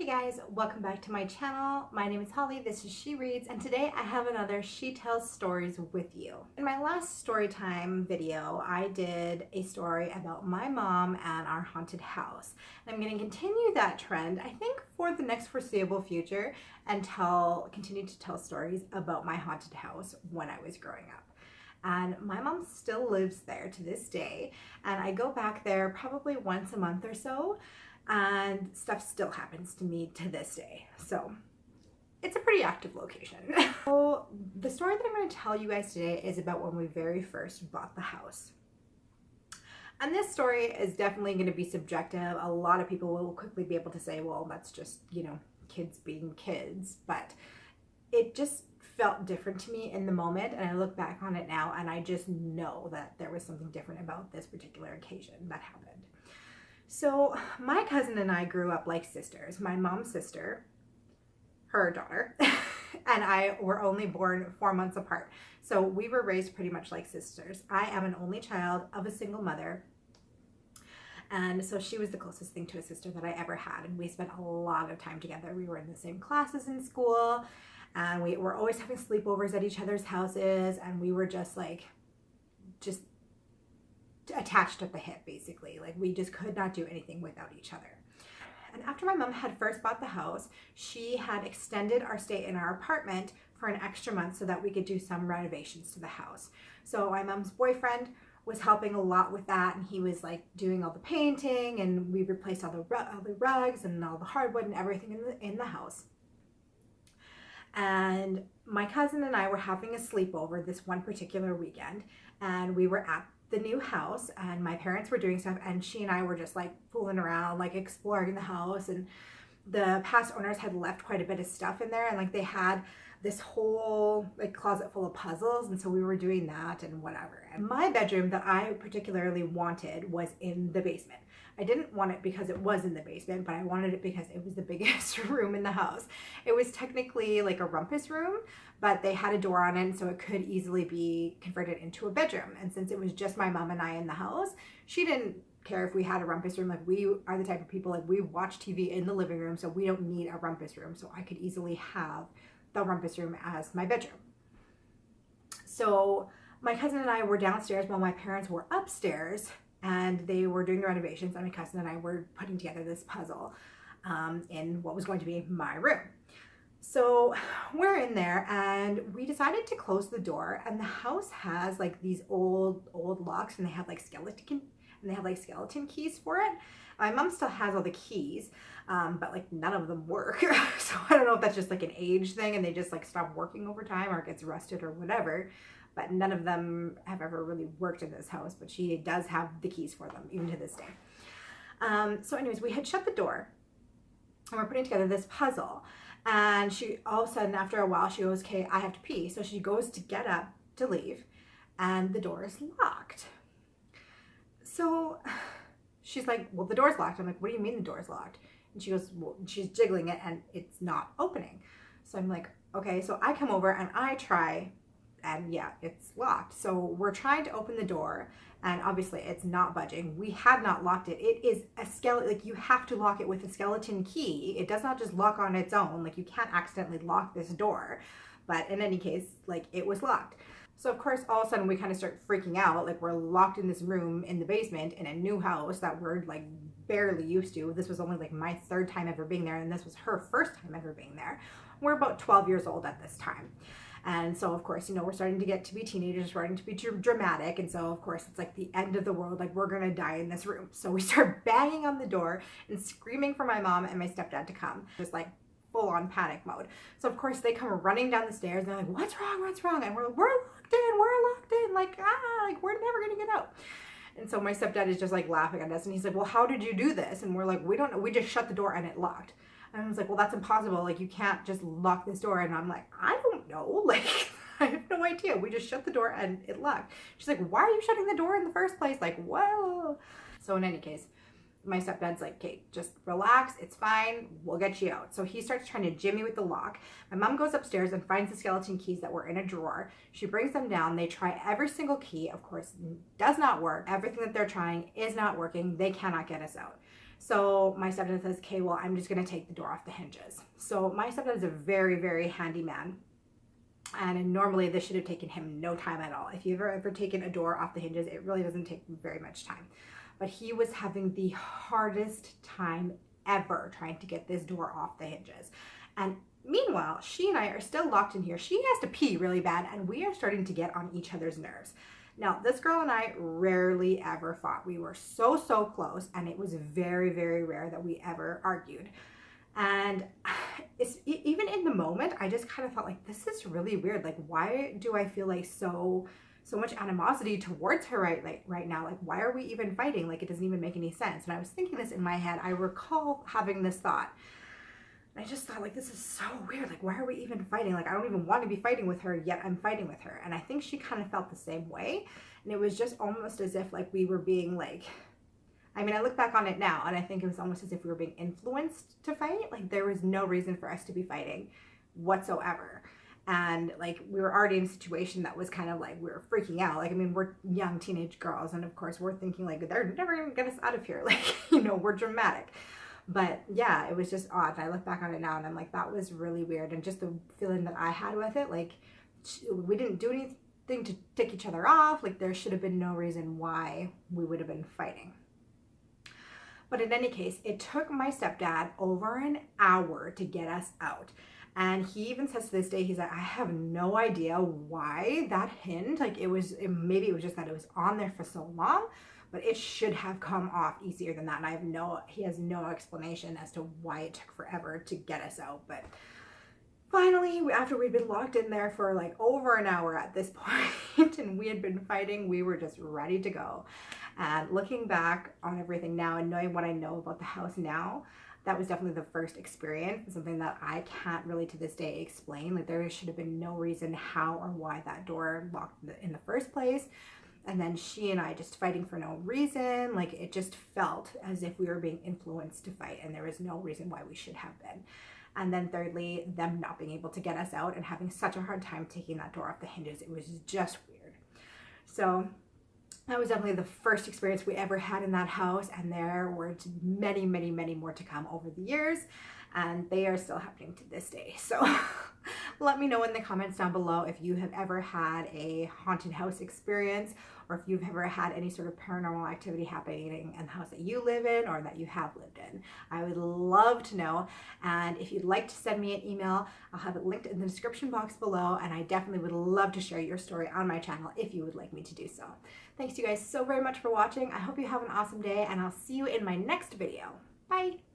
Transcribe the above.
Hey guys, welcome back to my channel. My name is Holly, this is She Reads, and today I have another She Tells Stories with you. In my last story time video, I did a story about my mom and our haunted house. And I'm going to continue that trend, I think, for the next foreseeable future and continue to tell stories about my haunted house when I was growing up. And my mom still lives there to this day, and I go back there probably once a month or so, and stuff still happens to me to this day. So it's a pretty active location. So the story that I'm going to tell you guys today is about when we very first bought the house. And this story is definitely going to be subjective. A lot of people will quickly be able to say, well, that's just, kids being kids. But it just felt different to me in the moment, and I look back on it now and I just know that there was something different about this particular occasion that happened. So my cousin and I grew up like sisters. My mom's sister, her daughter, and I were only born 4 months apart. So we were raised pretty much like sisters. I am an only child of a single mother. And so she was the closest thing to a sister that I ever had. And we spent a lot of time together. We were in the same classes in school, and we were always having sleepovers at each other's houses. And we were just attached at the hip, basically. Like, we just could not do anything without each other. And after my mom had first bought the house, she had extended our stay in our apartment for an extra month so that we could do some renovations to the house. So my mom's boyfriend was helping a lot with that, and he was like doing all the painting, and we replaced all the rugs and all the hardwood and everything in the house. And my cousin and I were having a sleepover this one particular weekend, and we were at the new house, and my parents were doing stuff, and she and I were just like fooling around, like exploring the house. And the past owners had left quite a bit of stuff in there, and like they had this whole like closet full of puzzles, and so we were doing that and whatever. And my bedroom that I particularly wanted was in the basement. I didn't want it because it was in the basement, but I wanted it because it was the biggest room in the house. It was technically like a rumpus room, but they had a door on it, so it could easily be converted into a bedroom. And since it was just my mom and I in the house, she didn't care if we had a rumpus room. Like, we are the type of people, like, we watch TV in the living room, so we don't need a rumpus room. So I could easily have the rumpus room as my bedroom. So my cousin and I were downstairs while my parents were upstairs, and they were doing the renovations, and my cousin and I were putting together this puzzle in what was going to be my room. So we're in there, and we decided to close the door, and the house has like these old locks, and they have like skeleton keys for it. My mom still has all the keys, but like none of them work. So I don't know if that's just like an age thing and they just like stop working over time, or it gets rusted or whatever. But none of them have ever really worked in this house, but she does have the keys for them even to this day. So anyways, we had shut the door, and we're putting together this puzzle. And she, all of a sudden, after a while, she goes, okay, I have to pee. So she goes to get up to leave, and the door is locked. So she's like, well, the door's locked. I'm like, what do you mean the door's locked? And she goes, well, she's jiggling it, and it's not opening. So I'm like, okay. So I come over, and I try, and yeah, it's locked. So we're trying to open the door, and obviously it's not budging. We had not locked it. It is a skeleton, like, you have to lock it with a skeleton key. It does not just lock on its own. Like, you can't accidentally lock this door. But in any case, like, it was locked. So of course, all of a sudden we kind of start freaking out. Like, we're locked in this room in the basement in a new house that we're like barely used to. This was only like my third time ever being there, and this was her first time ever being there. We're about 12 years old at this time. And so, of course, we're starting to get to be teenagers, starting to be dramatic. And so, of course, it's like the end of the world. Like, we're going to die in this room. So we start banging on the door and screaming for my mom and my stepdad to come. Just like full on panic mode. So, of course, they come running down the stairs. And they're like, what's wrong? What's wrong? And we're locked in. Like, we're never going to get out. And so my stepdad is just like laughing at us. And he's like, well, how did you do this? And we're like, we don't know. We just shut the door and it locked. And I was like, well, that's impossible. Like, you can't just lock this door. And I'm like, I don't know. Like, I have no idea. We just shut the door and it locked. She's like, why are you shutting the door in the first place? Like, whoa. So in any case, my stepdad's like, okay, just relax. It's fine. We'll get you out. So he starts trying to jimmy with the lock. My mom goes upstairs and finds the skeleton keys that were in a drawer. She brings them down. They try every single key. Of course, does not work. Everything that they're trying is not working. They cannot get us out. So my stepdad says, okay, well, I'm just going to take the door off the hinges. So my stepdad is a very, very handy man. And normally this should have taken him no time at all. If you've ever taken a door off the hinges, it really doesn't take very much time. But he was having the hardest time ever trying to get this door off the hinges. And meanwhile, she and I are still locked in here. She has to pee really bad, and we are starting to get on each other's nerves. Now, this girl and I rarely ever fought. We were so close, and it was very, very rare that we ever argued. And even in the moment, I just kind of felt like, this is really weird. Like, why do I feel like so much animosity towards her right now? Like, why are we even fighting? Like, it doesn't even make any sense. And I was thinking this in my head. I recall having this thought. And I just thought, like, this is so weird. Like, why are we even fighting? Like, I don't even want to be fighting with her, yet I'm fighting with her. And I think she kind of felt the same way. And it was just almost as if, like, we were being, like, I mean, I look back on it now, and I think it was almost as if we were being influenced to fight. Like, there was no reason for us to be fighting whatsoever. And, like, we were already in a situation that was kind of, like, we were freaking out. Like, I mean, we're young teenage girls, and, of course, we're thinking, like, they're never going to get us out of here. Like, you know, we're dramatic. But yeah, it was just odd. I look back on it now and I'm like, that was really weird. And just the feeling that I had with it, like, we didn't do anything to tick each other off. Like, there should have been no reason why we would have been fighting. But in any case, it took my stepdad over an hour to get us out. And he even says to this day, he's like, I have no idea why that hinge, like, maybe it was just that it was on there for so long, but it should have come off easier than that. And he has no explanation as to why it took forever to get us out. But finally, after we'd been locked in there for like over an hour at this point, and we had been fighting, we were just ready to go. And looking back on everything now and knowing what I know about the house now, that was definitely the first experience, something that I can't really to this day explain. Like, there should have been no reason how or why that door locked in the first place. And then she and I just fighting for no reason. Like, it just felt as if we were being influenced to fight, and there was no reason why we should have been. And then thirdly, them not being able to get us out and having such a hard time taking that door off the hinges. It was just weird. So that was definitely the first experience we ever had in that house, and there were many, many, many more to come over the years, and they are still happening to this day. So let me know in the comments down below if you have ever had a haunted house experience, or if you've ever had any sort of paranormal activity happening in the house that you live in or that you have lived in. I would love to know. And if you'd like to send me an email, I'll have it linked in the description box below, and I definitely would love to share your story on my channel if you would like me to do so. Thanks you guys so very much for watching. I hope you have an awesome day, and I'll see you in my next video. Bye!